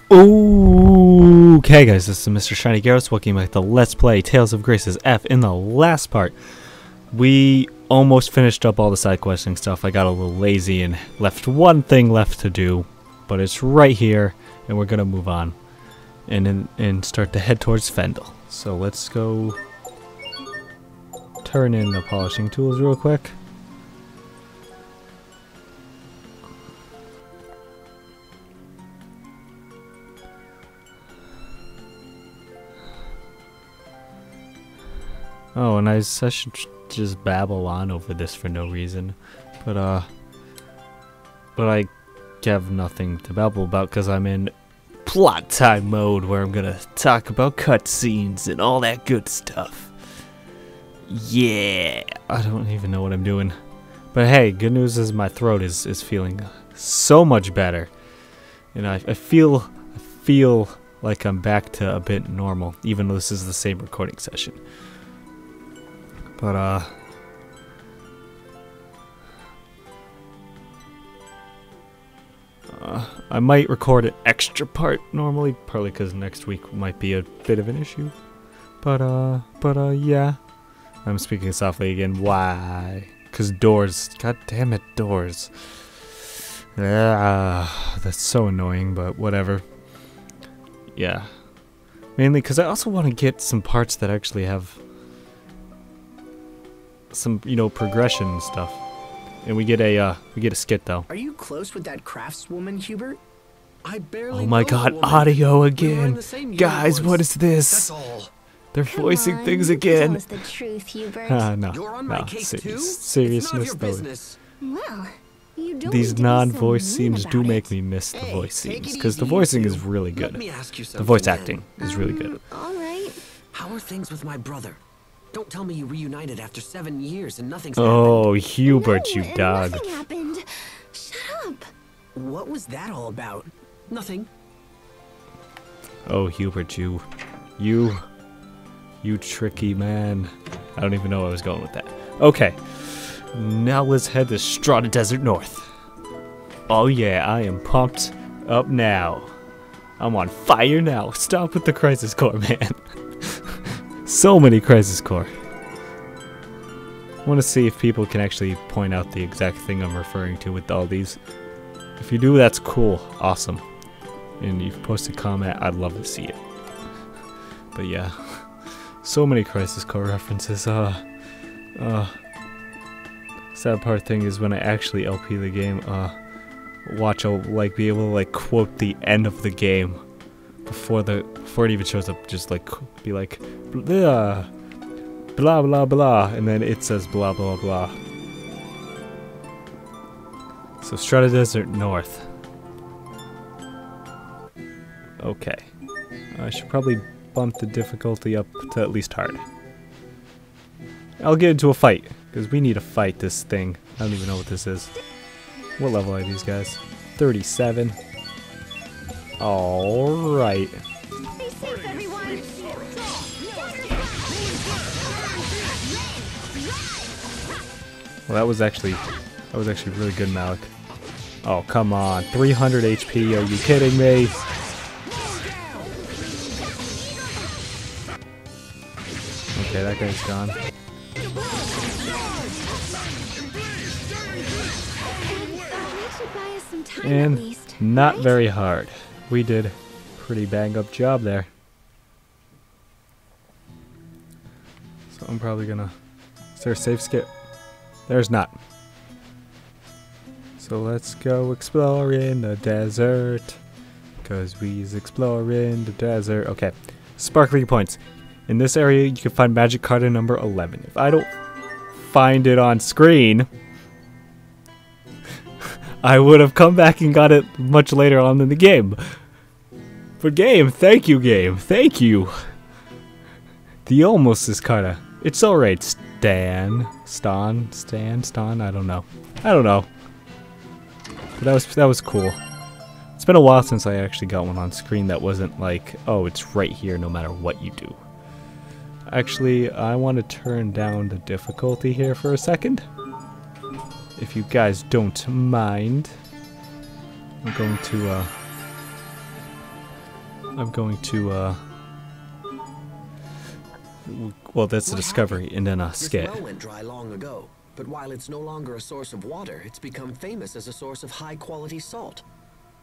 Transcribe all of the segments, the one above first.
Okay guys, this is Mr. Shiny Garros, welcome back to Let's Play Tales of Graces F. In the last part, we almost finished up all the side questing stuff. I got a little lazy and left one thing left to do, but it's right here, and we're gonna move on and start to head towards Fendel. So let's go turn in the polishing tools real quick. Oh, and I should just babble on over this for no reason, but I have nothing to babble about because I'm in plot time mode where I'm gonna talk about cutscenes and all that good stuff. Yeah, I don't even know what I'm doing, but hey, good news is my throat is feeling so much better, and I feel like I'm back to a bit normal, even though this is the same recording session. But, I might record an extra part normally, partly because next week might be a bit of an issue. But, yeah. I'm speaking softly again. Why? Because doors. God damn it, doors. That's so annoying, but whatever. Yeah. Mainly because I also want to get some parts that actually have some, you know, progression and stuff. And we get a skit though. Are you close with that craftswoman, Hubert? I barely. Oh my god, audio again. Guys, what is this? That's all. They're voicing things again. Tell us the truth, Hubert. No, You're on my case too? Seriousness It's none of your though. business. Well, you don't These need to be non-voice so mean scenes do about make it. me miss the Hey, voice take scenes it because the easy, voicing you is two. really Let good. me ask you The something voice then. acting is really good. All right. How are things with my brother? Don't tell me you reunited after 7 years and nothing's Oh, Hubert, you No, dog. Nothing happened. Shut up. happened. What was that all about? Nothing. Oh, Hubert, you tricky man. I don't even know where I was going with that. Okay, now let's head to Strata Desert North. Oh yeah, I am pumped up now. I'm on fire now. Stop with the Crisis Core, man. So many Crisis Core. I want to see if people can actually point out the exact thing I'm referring to with all these. If you do, that's cool. Awesome. And you've posted a comment, I'd love to see it. But yeah. So many Crisis Core references. Sad part thing is when I actually LP the game, watch, I'll like be able to like quote the end of the game before it even shows up. Just like be like blah blah blah blah, and then it says blah blah blah. So Strata Desert North. Okay, I should probably bump the difficulty up to at least hard. I'll get into a fight, because we need to fight this thing. I don't even know what this is. What level are these guys? 37. Alright. Be safe, everyone. Well, that was actually really good, Malik. Oh, come on. 300 HP, are you kidding me? Okay, that guy's gone. I should buy us some time at And least. not right? very hard. We did a pretty bang up job there. So I'm probably gonna... Is there a safe skip? There's not. So let's go explore in the desert. Cause we's exploring the desert. Okay. Sparkly points. In this area you can find magic card number 11. If I don't find it on screen, I would have come back and got it much later on in the game. But game, thank you game, thank you. The almost is kinda, it's alright, Stan, I don't know. But that was cool. It's been a while since I actually got one on screen that wasn't like, oh, it's right here no matter what you do. Actually, I want to turn down the difficulty here for a second. If you guys don't mind. I'm going to I'm going to, well, that's a discovery, and then a skit. This well went dry long ago, but while it's no longer a source of water, it's become famous as a source of high-quality salt.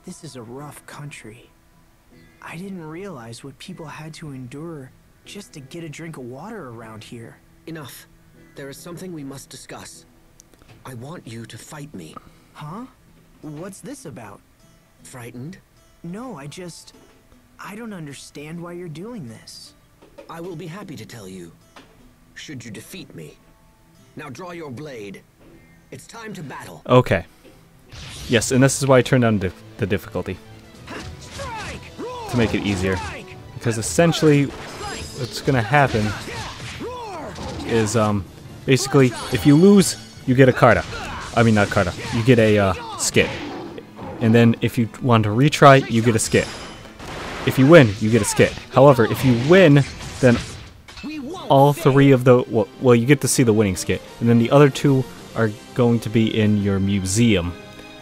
This is a rough country. I didn't realize what people had to endure just to get a drink of water around here. Enough. There is something we must discuss. I want you to fight me. Huh? What's this about? Frightened? No, I don't understand why you're doing this. I will be happy to tell you, should you defeat me. Now draw your blade. It's time to battle. Okay. Yes, and this is why I turned down the difficulty. To make it easier. Because essentially, what's going to happen is, basically, if you lose, you get a Carta. I mean, not Carta. You get a, skit. And then if you want to retry, you get a skit. If you win, you get a skit. However, if you win, then all three of the... Well, you get to see the winning skit. And then the other two are going to be in your museum.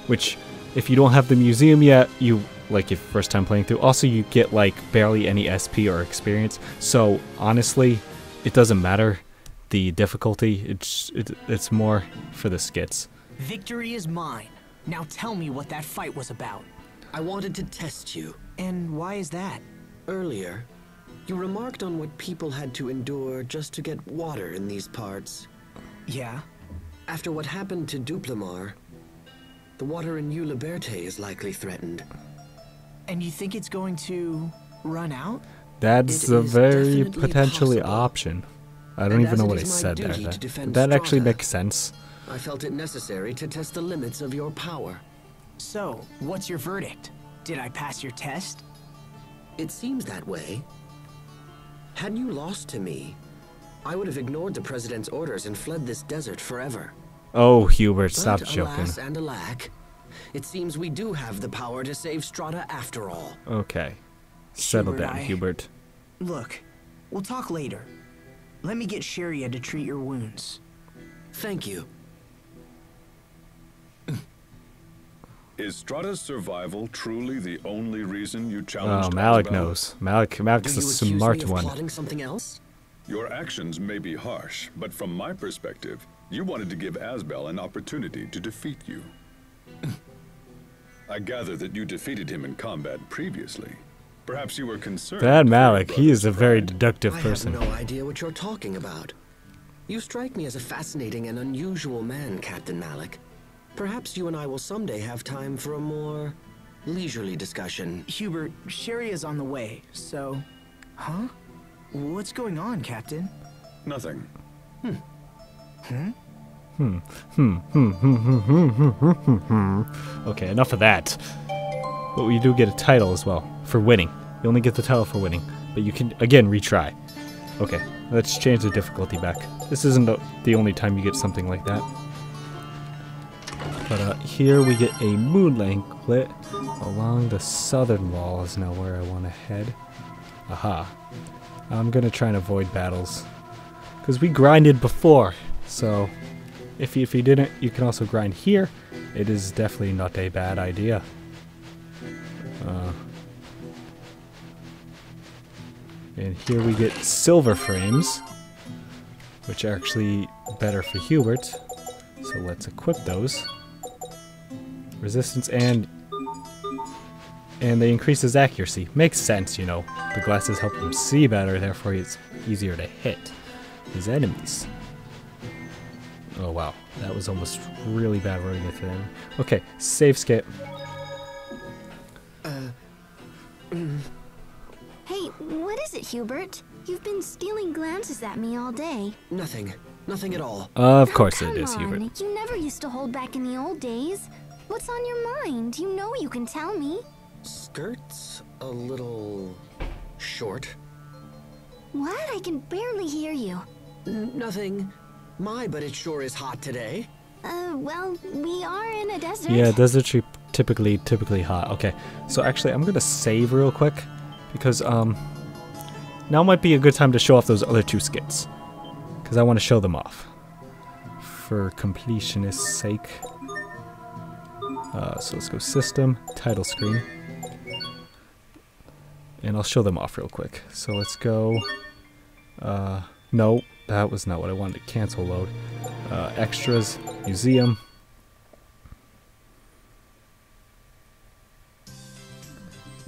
Which, if you don't have the museum yet, you... Like, if first time playing through. Also, you get, like, barely any SP or experience. So, honestly, it doesn't matter. The difficulty, it's more for the skits. Victory is mine. Now tell me what that fight was about. I wanted to test you. And why is that? Earlier, you remarked on what people had to endure just to get water in these parts. Yeah? After what happened to Duplimar, the water in Eau Liberté is likely threatened. And you think it's going to run out? That's a very potentially option. I don't even know what I said there. That actually makes sense. I felt it necessary to test the limits of your power. So, what's your verdict? Did I pass your test? It seems that way. Had you lost to me, I would have ignored the President's orders and fled this desert forever. Oh, Hubert, stop But joking. alas and alack, it seems we do have the power to save Strata after all. Okay. Settle Hubert, down, Hubert. Look, we'll talk later. Let me get Sharia to treat your wounds. Thank you. Is Strata's survival truly the only reason you challenged? Oh, Malik Asbel? knows. Malik's Do a you accuse me smart of one. plotting something else? Your actions may be harsh, but from my perspective, you wanted to give Asbel an opportunity to defeat you. I gather that you defeated him in combat previously. Perhaps you were concerned. That for your Malik, he is a brother's very pride. deductive I person. have no idea what you're talking about. You strike me as a fascinating and unusual man, Captain Malik. Perhaps you and I will someday have time for a more leisurely discussion. Hubert, Sharia's on the way, so... Huh? What's going on, Captain? Nothing. Okay, enough of that. But you do get a title as well, for winning. You only get the title for winning, but you can, again, retry. Okay, let's change the difficulty back. This isn't the only time you get something like that. But here we get a moon lanklet along the southern wall is now where I want to head. Aha. I'm going to try and avoid battles. Because we grinded before, so if you didn't, you can also grind here. It is definitely not a bad idea. And here we get silver frames, which are actually better for Hubert. So let's equip those. Resistance and they increase his accuracy. Makes sense, you know. The glasses help him see better, therefore it's easier to hit his enemies. Oh wow, that was almost really bad running into them. Okay, save skip. Hey, what is it, Hubert? You've been stealing glances at me all day. Nothing. Nothing at all. Of course it Come is, on. Hubert. You never used to hold back in the old days. What's on your mind? You know you can tell me. Skirts a little short. What? I can barely hear you. Nothing. My, but it sure is hot today. Well, we are in a desert. Yeah, deserts are typically hot. Okay, so actually I'm gonna save real quick because now might be a good time to show off those other two skits because I want to show them off for completionist's sake. So let's go system, title screen, And I'll show them off real quick. So let's go. No, that was not what I wanted. Cancel load. Extras, museum.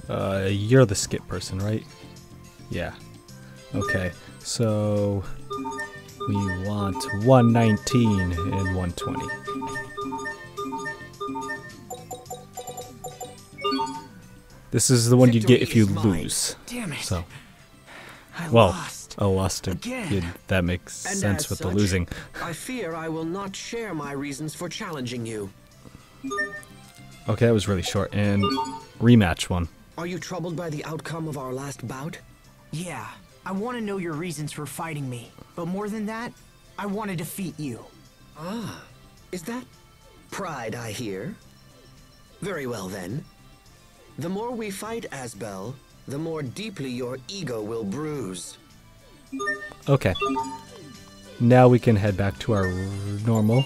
You're the skip person, right? Yeah. Okay, so we want 119 and 120. This is the one you get if you lose. Damn it. So, I well, lost. I lost Again. that makes And sense as with the such, losing. I fear I will not share my reasons for challenging you. Okay, that was really short. And rematch one. Are you troubled by the outcome of our last bout? Yeah, I want to know your reasons for fighting me. But more than that, I want to defeat you. Ah, is that pride I hear? Very well then. The more we fight, Asbel, the more deeply your ego will bruise. Okay. Now we can head back to our normal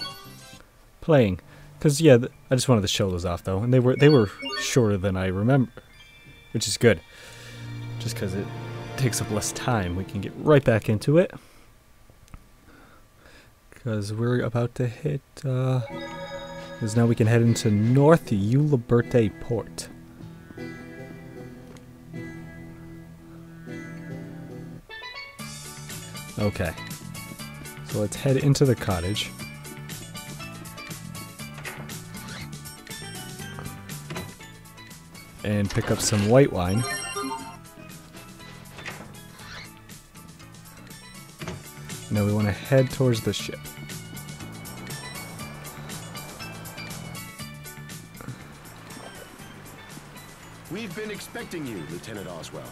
playing. Cause yeah, I just wanted to show those off though, and they were shorter than I remember, which is good. Just cause it takes up less time, we can get right back into it. Cause we're about to hit. Cause now we can head into North Uliberte Port. Okay, so let's head into the cottage. And pick up some white wine. Now we want to head towards the ship. We've been expecting you, Lieutenant Oswell.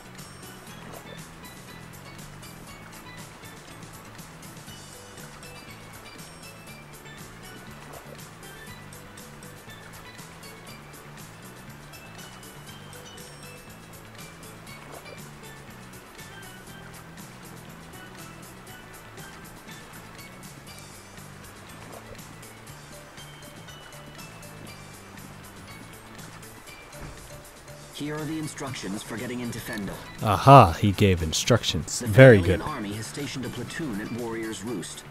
Here are the instructions for getting into Fendel. Aha, he gave instructions. The Very Fendelian good. army has stationed a platoon at Warrior's Roost.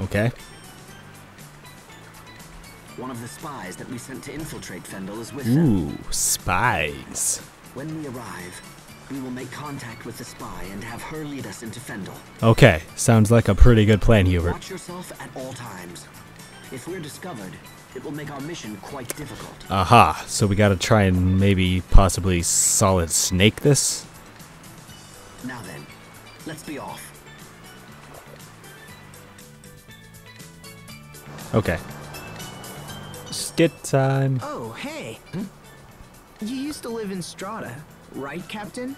Okay. One of the spies that we sent to infiltrate Fendel is with them. Ooh, spies. When we arrive, we will make contact with the spy and have her lead us into Fendel. Okay, sounds like a pretty good plan, Hubert. Watch yourself at all times. If we're discovered, it will make our mission quite difficult. Aha, so we gotta try and maybe possibly solid snake this? Now then, let's be off. Okay. Stitt time. Oh, hey. You used to live in Strata, right, Captain?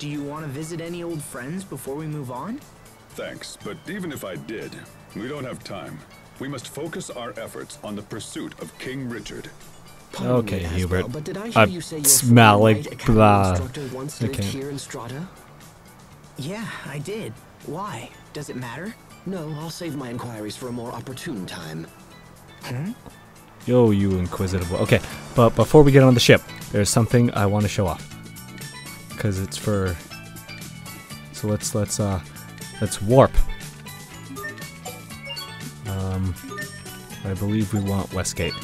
Do you want to visit any old friends before we move on? Thanks, but even if I did, we don't have time. We must focus our efforts on the pursuit of King Richard. Pardon Okay, me, Asbel, Hubert. but did I I hear you say your smell former like Knight Academy blah. instructor once lived Okay. here in Strata? Yeah, I did. Why? Does it matter? No, I'll save my inquiries for a more opportune time. Yo, you inquisitive. Okay, but before we get on the ship, there's something I want to show off. Cause it's for. So let's warp. I believe we want Westgate.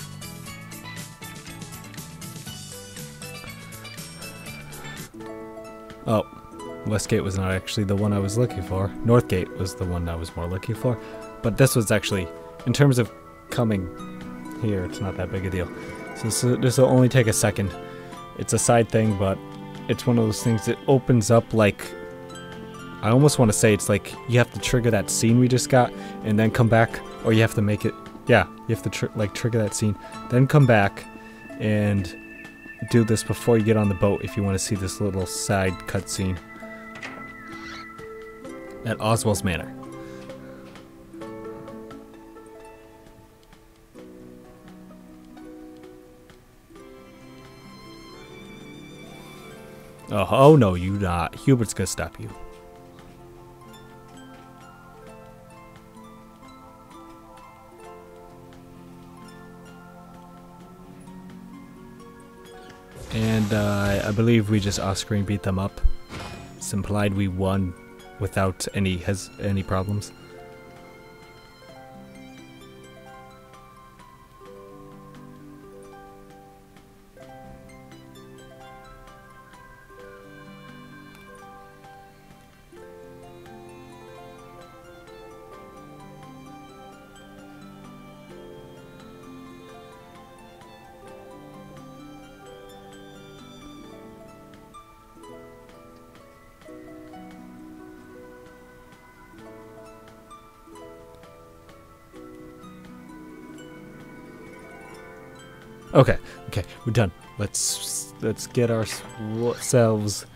Oh, Westgate was not actually the one I was looking for. Northgate was the one I was more looking for. But this was actually, in terms of coming here, it's not that big a deal. So this will only take a second. It's a side thing, but it's one of those things that opens up like, I almost want to say it's like you have to trigger that scene we just got and then come back, or you have to make it, yeah, you have to trigger that scene, then come back and do this before you get on the boat if you want to see this little side cutscene at Oswell's Manor. Oh no, you not. Hubert's gonna stop you. And And I believe we just off-screen beat them up. It's implied we won without any problems. Okay, we're done. Let's get ourselves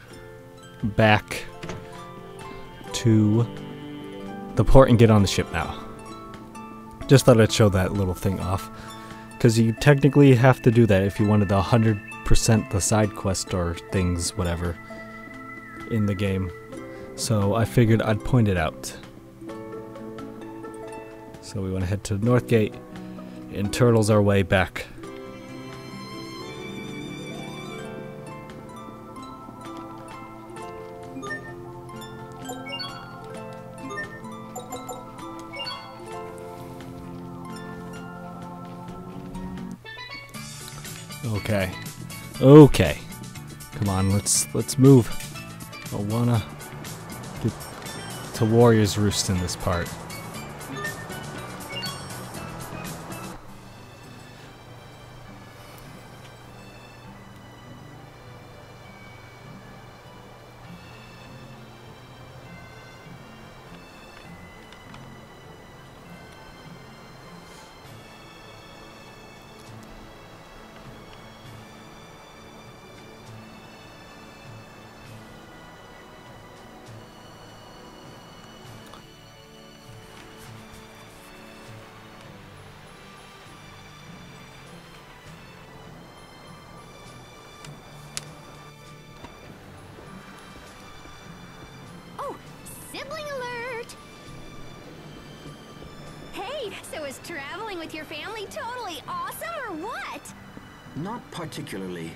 back to the port and get on the ship now. Just thought I'd show that little thing off, because you technically have to do that if you wanted the 100% the side quest or things, whatever, in the game. So I figured I'd point it out. So we want to head to the North Gate and turtles our way back. Okay. Come on, let's move. I wanna get to Warrior's Roost in this part. Sibling alert! Hey, so is traveling with your family totally awesome or what? Not particularly.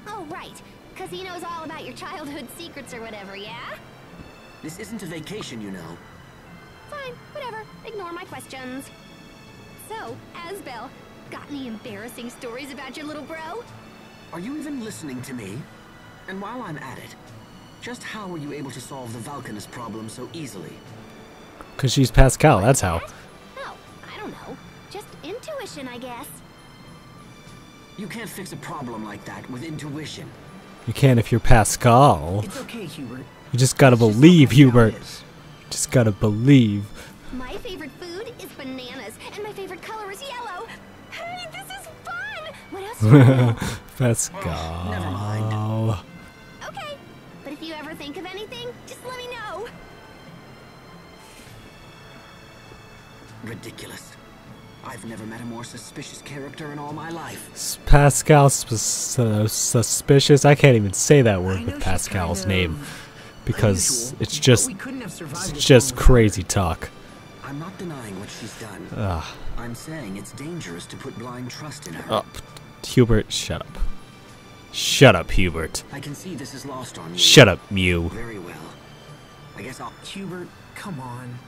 Oh, right. Because he knows all about your childhood secrets or whatever, yeah? This isn't a vacation, you know. Fine, whatever. Ignore my questions. So, Asbel, got any embarrassing stories about your little bro? Are you even listening to me? And while I'm at it, just how were you able to solve the Valkanist problem so easily? Because she's Pascal, that's how. Oh, I don't know. Just intuition, I guess. You can't fix a problem like that with intuition. You can if you're Pascal. It's okay, Hubert. You just gotta believe, Hubert. Just gotta believe. My favorite food is bananas, and my favorite color is yellow. Hey, this is fun! What else do you know? Pascal. Oh, never mind. Okay, but if you ever think of anything, just let me know. Ridiculous. I've never met a more suspicious character in all my life. Pascal suspicious? I can't even say that word with Pascal's name. Because it's just crazy talk. I'm not denying what she's done. I'm saying it's dangerous to put blind trust in her. Oh, Hubert, shut up. Shut up, Hubert. I can see this is lost on you. Shut up, Mew. Very well. I guess I'll... Hubert, come on.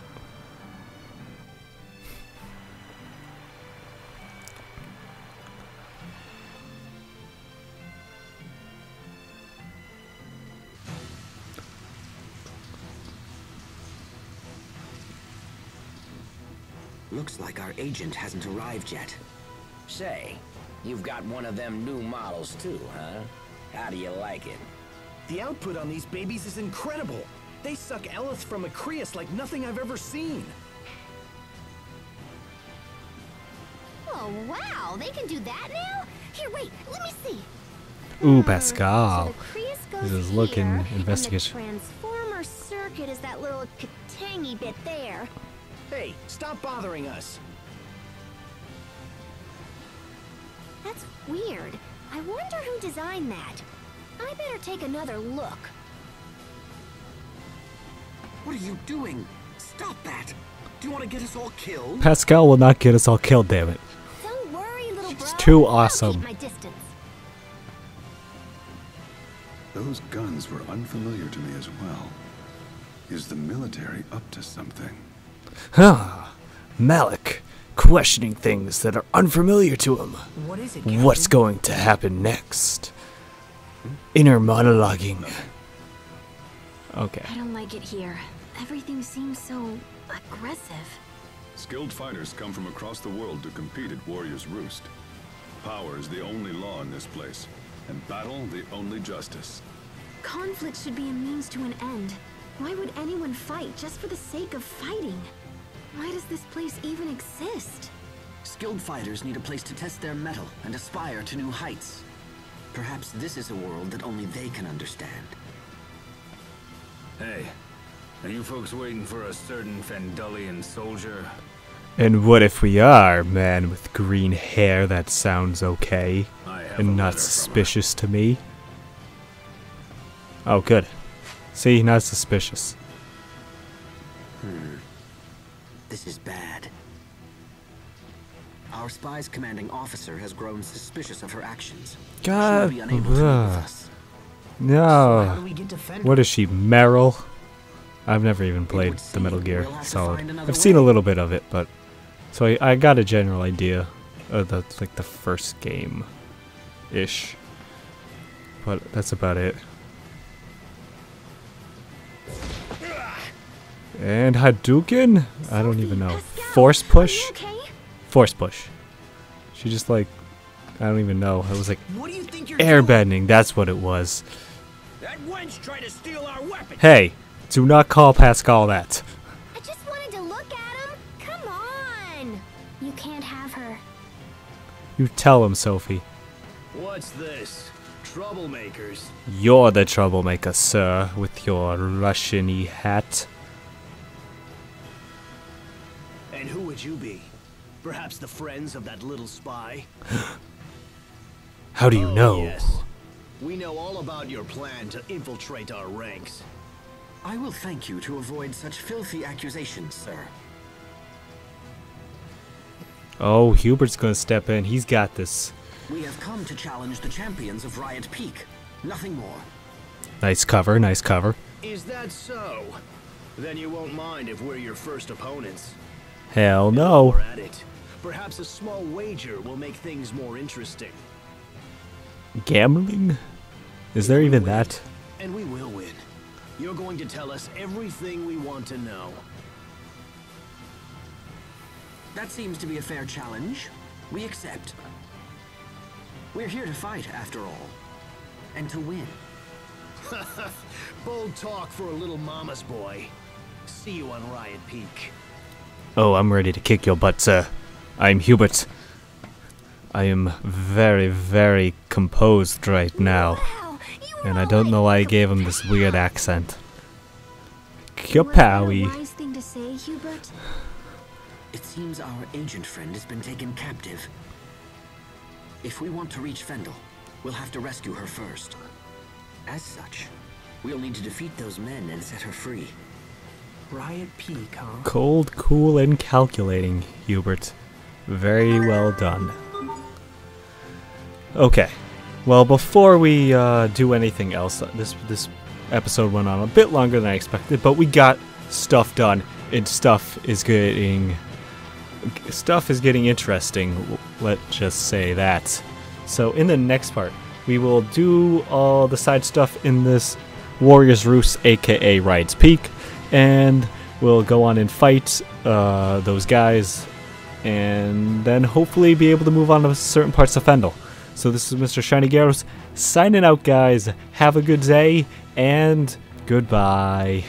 Looks like our agent hasn't arrived yet. Say, you've got one of them new models too, huh? How do you like it? The output on these babies is incredible. They suck Elith from Acreus like nothing I've ever seen. Oh, wow, they can do that now? Here, wait, let me see. Ooh, Pascal. So the Creus goes This is looking here, investigation. And the transformer circuit is that little katangy bit there. Hey, stop bothering us. That's weird. I wonder who designed that. I better take another look. What are you doing? Stop that! Do you want to get us all killed? Pascal will not get us all killed, damn it. Don't worry, little bro. She's too I'll awesome. keep my distance. Those guns were unfamiliar to me as well. Is the military up to something? Huh. Malik, questioning things that are unfamiliar to him. What is it, Captain? What's going to happen next? Inner monologuing. Okay. I don't like it here. Everything seems so aggressive. Skilled fighters come from across the world to compete at Warrior's Roost. Power is the only law in this place, and battle the only justice. Conflict should be a means to an end. Why would anyone fight just for the sake of fighting? Why does this place even exist? Skilled fighters need a place to test their mettle and aspire to new heights. Perhaps this is a world that only they can understand. Hey, are you folks waiting for a certain Fendelian soldier? And what if we are, man with green hair? That sounds okay. I have a And not letter from her. suspicious to me. Oh, good. See, not suspicious. This is bad. Our spy's commanding officer has grown suspicious of her actions. God. She will be unable to meet with us. How do No. we get to Fendel? What is she, Meryl? I've never even played would the Metal seem Gear we'll have to Solid. find another I've seen a way. little bit of it, but so I got a general idea of like the first game, ish. But that's about it. And Hadouken? I don't even know. Pascal, Force are push? you okay? Force push. She just like, I don't even know. It was like What do you think you're airbending. That's what it was. That wench tried to steal our weapon! Hey, do not call Pascal that. I just wanted to look at him. Come on. You can't have her. You tell him, Sophie. What's this? Troublemakers? You're the troublemaker, sir, with your Russian-y hat. And who would you be? Perhaps the friends of that little spy? How do you know? Yes. We know all about your plan to infiltrate our ranks. I will thank you to avoid such filthy accusations, sir. Oh, Hubert's gonna step in. He's got this. We have come to challenge the champions of Riot Peak. Nothing more. Nice cover, nice cover. Is that so? Then you won't mind if we're your first opponents. Hell We're no. at it. Perhaps a small wager will make things more interesting. Gambling? Is there even that? And we will win. You're going to tell us everything we want to know. That seems to be a fair challenge. We accept. We're here to fight, after all. And to win. Bold talk for a little mama's boy. See you on Riot Peak. Oh, I'm ready to kick your butt, sir. I'm Hubert. I am very, very composed right now. Wow, you And I don't know why I gave him this weird accent. Was that a Kapowie. wise thing to say, Hubert? It seems our agent friend has been taken captive. If we want to reach Fendel, we'll have to rescue her first. As such, we'll need to defeat those men and set her free. Riot Peak, huh? Cold, cool, and calculating, Hubert. Very well done. Okay. Well, before we do anything else, this episode went on a bit longer than I expected, but we got stuff done, and stuff is getting interesting. Let's just say that. So in the next part, we will do all the side stuff in this Warrior's Roost, aka Riot Peak, and we'll go on and fight those guys, and then hopefully be able to move on to certain parts of Fendel. So this is Mr. Shiny Garros signing out, guys. Have a good day, and goodbye.